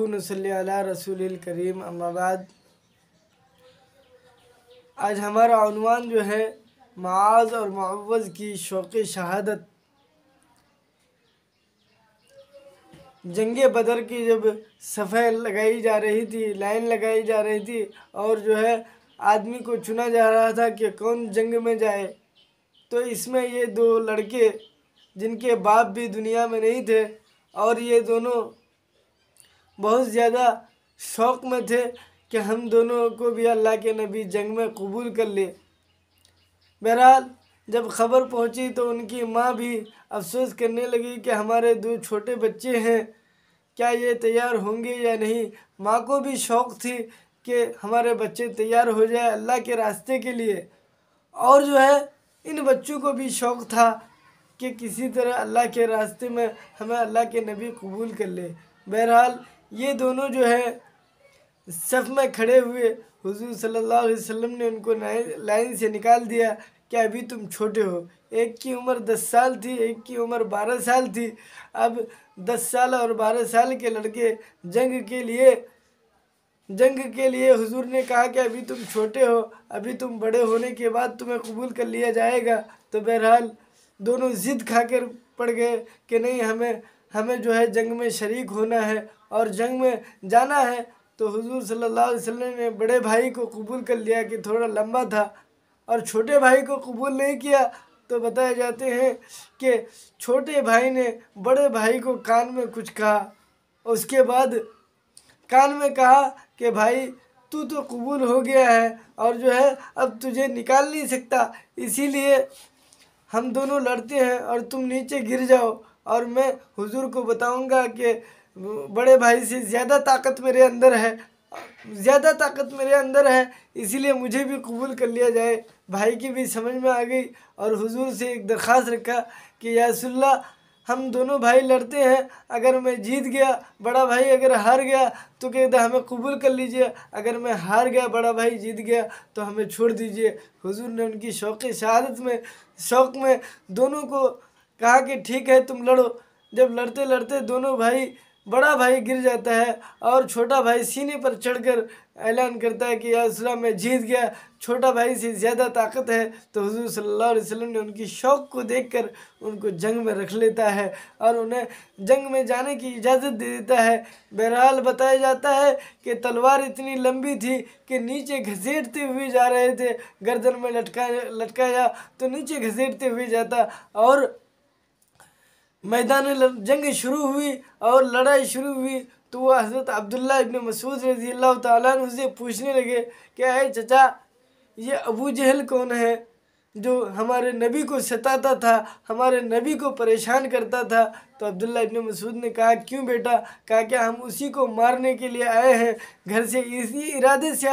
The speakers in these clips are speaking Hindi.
नसल्ली अला रसूलिल करीम अम्मा बाद। आज हमारा उन्वान जो है मुआज़ और मुअव्वज़ की शौक़ शहादत। जंगे बदर की जब सफ़े लगाई जा रही थी, लाइन लगाई जा रही थी और जो है आदमी को चुना जा रहा था कि कौन जंग में जाए, तो इसमें ये दो लड़के जिनके बाप भी दुनिया में नहीं थे और ये दोनों बहुत ज़्यादा शौक़ में थे कि हम दोनों को भी अल्लाह के नबी जंग में कबूल कर ले। बहरहाल जब ख़बर पहुंची तो उनकी माँ भी अफसोस करने लगी कि हमारे दो छोटे बच्चे हैं, क्या ये तैयार होंगे या नहीं। माँ को भी शौक़ थी कि हमारे बच्चे तैयार हो जाए अल्लाह के रास्ते के लिए, और जो है इन बच्चों को भी शौक़ था कि किसी तरह अल्लाह के रास्ते में हमें अल्लाह के नबी कबूल कर ले। बहरहाल ये दोनों जो है सफ़ में खड़े हुए, हुज़ूर सल्लल्लाहु अलैहि वसल्लम ने उनको लाइन से निकाल दिया कि अभी तुम छोटे हो। एक की उम्र 10 साल थी, एक की उम्र 12 साल थी। अब 10 साल और 12 साल के लड़के जंग के लिए हुज़ूर ने कहा कि अभी तुम छोटे हो, अभी तुम बड़े होने के बाद तुम्हें कबूल कर लिया जाएगा। तो बहरहाल दोनों ज़िद खा कर पड़ गए कि नहीं, हमें जो है जंग में शरीक होना है और जंग में जाना है। तो हुज़ूर सल्लल्लाहु अलैहि वसल्लम ने बड़े भाई को कबूल कर लिया कि थोड़ा लंबा था, और छोटे भाई को कबूल नहीं किया। तो बताए जाते हैं कि छोटे भाई ने बड़े भाई को कान में कुछ कहा, उसके बाद कान में कहा कि भाई तू तो कबूल हो गया है और जो है अब तुझे निकाल नहीं सकता, इसीलिए हम दोनों लड़ते हैं और तुम नीचे गिर जाओ और मैं हुजूर को बताऊंगा कि बड़े भाई से ज़्यादा ताकत मेरे अंदर है, इसीलिए मुझे भी कबूल कर लिया जाए। भाई की भी समझ में आ गई और हुजूर से एक दरख्वास्त रखा कि या रसूलल्लाह, हम दोनों भाई लड़ते हैं, अगर मैं जीत गया, बड़ा भाई अगर हार गया तो कहता हमें कबूल कर लीजिए, अगर मैं हार गया, बड़ा भाई जीत गया तो हमें छोड़ दीजिए। हुजूर ने उनकी शौक़ में दोनों को कहा कि ठीक है तुम लड़ो। जब लड़ते लड़ते दोनों भाई, बड़ा भाई गिर जाता है और छोटा भाई सीने पर चढ़कर ऐलान करता है कि या रसूलल्लाह मैं जीत गया, छोटा भाई से ज़्यादा ताकत है। तो हुज़ूर सल्लल्लाहु अलैहि वसल्लम ने उनकी शौक़ को देखकर उनको जंग में रख लेता है और उन्हें जंग में जाने की इजाज़त दे देता है। बहरहाल बताया जाता है कि तलवार इतनी लंबी थी कि नीचे घसीटते हुए जा रहे थे, गर्दन में लटकाया तो नीचे घसीटते हुए जाता, और मैदान जंग शुरू हुई और लड़ाई शुरू हुई तो वह हज़रत अब्दुल्ला इब्न मसूद रज़ी अल्लाह ताला अन्हु से पूछने लगे कि अरे चचा, ये अबू जहल कौन है जो हमारे नबी को सताता था, हमारे नबी को परेशान करता था। तो अब्दुल्ला इब्न मसूद ने कहा क्यों बेटा? कहा क्या हम उसी को मारने के लिए आए हैं, घर से इसी इरादे से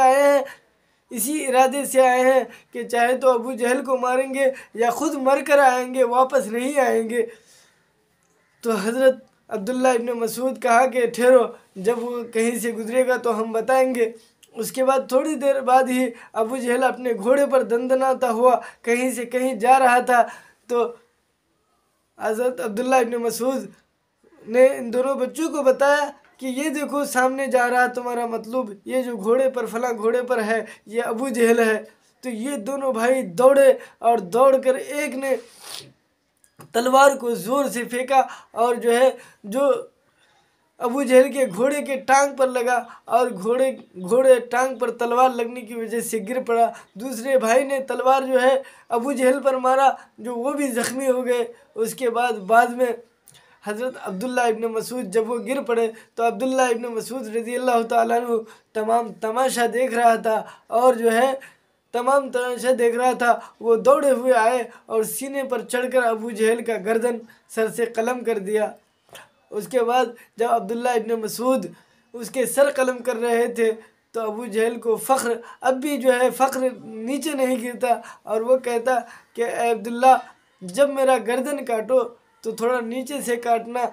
आए हैं कि चाहे तो अबू जहल को मारेंगे या खुद मर कर आएंगे, वापस नहीं आएंगे। तो हज़रत अब्दुल्ला इब्न मसूद कहा कि ठहरो, जब वो कहीं से गुजरेगा तो हम बताएंगे। उसके बाद थोड़ी देर बाद ही अबू जहल अपने घोड़े पर दंदनाता हुआ कहीं से कहीं जा रहा था। तो हज़रत अब्दुल्ला इब्न मसूद ने इन दोनों बच्चों को बताया कि ये देखो सामने जा रहा तुम्हारा मतलब, ये जो घोड़े पर फला घोड़े पर है ये अबू जहल है। तो ये दोनों भाई दौड़े और दौड़कर एक ने तलवार को ज़ोर से फेंका और जो अबू जहल के घोड़े के टांग पर लगा और घोड़े टांग पर तलवार लगने की वजह से गिर पड़ा। दूसरे भाई ने तलवार अबू जहल पर मारा, जो वो भी ज़ख्मी हो गए। उसके बाद में हज़रत अब्दुल्ला इब्न मसूद जब वो गिर पड़े तो अब्दुल्ला इब्न मसूद रज़ी अल्लाह ताला अन्हु तमाम तमाशा देख रहा था और तमाम तमाशा देख रहा था। वो दौड़े हुए आए और सीने पर चढ़कर अबू जहल का गर्दन सर से कलम कर दिया। उसके बाद जब अब्दुल्ला इब्न मसूद उसके सर कलम कर रहे थे तो अबू जहल को फ़ख्र, अब भी फ़ख्र नीचे नहीं गिरता और वो कहता कि अब्दुल्ला, जब मेरा गर्दन काटो तो थोड़ा नीचे से काटना,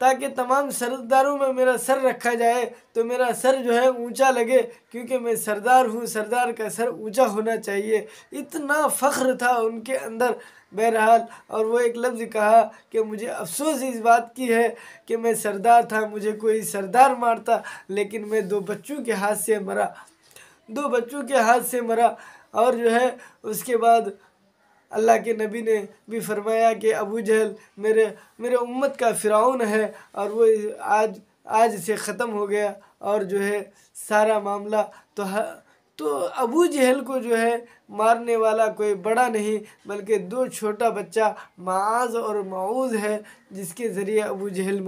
ताकि तमाम सरदारों में मेरा सर रखा जाए तो मेरा सर ऊंचा लगे, क्योंकि मैं सरदार हूँ, सरदार का सर ऊंचा होना चाहिए। इतना फ़ख्र था उनके अंदर बहरहाल, और वो एक लफ्ज़ कहा कि मुझे अफसोस इस बात की है कि मैं सरदार था, मुझे कोई सरदार मारता, लेकिन मैं 2 बच्चों के हाथ से मरा, 2 बच्चों के हाथ से मरा। और जो है उसके बाद अल्लाह के नबी ने भी फरमाया कि अबू जहल मेरे उम्मत का फ़िरौन है, और वो आज से ख़त्म हो गया। और जो है सारा मामला तो अबू जहल को जो है मारने वाला कोई बड़ा नहीं, बल्कि 2 छोटा बच्चा माआज़ और माऊज़ है, जिसके ज़रिए अबू जहल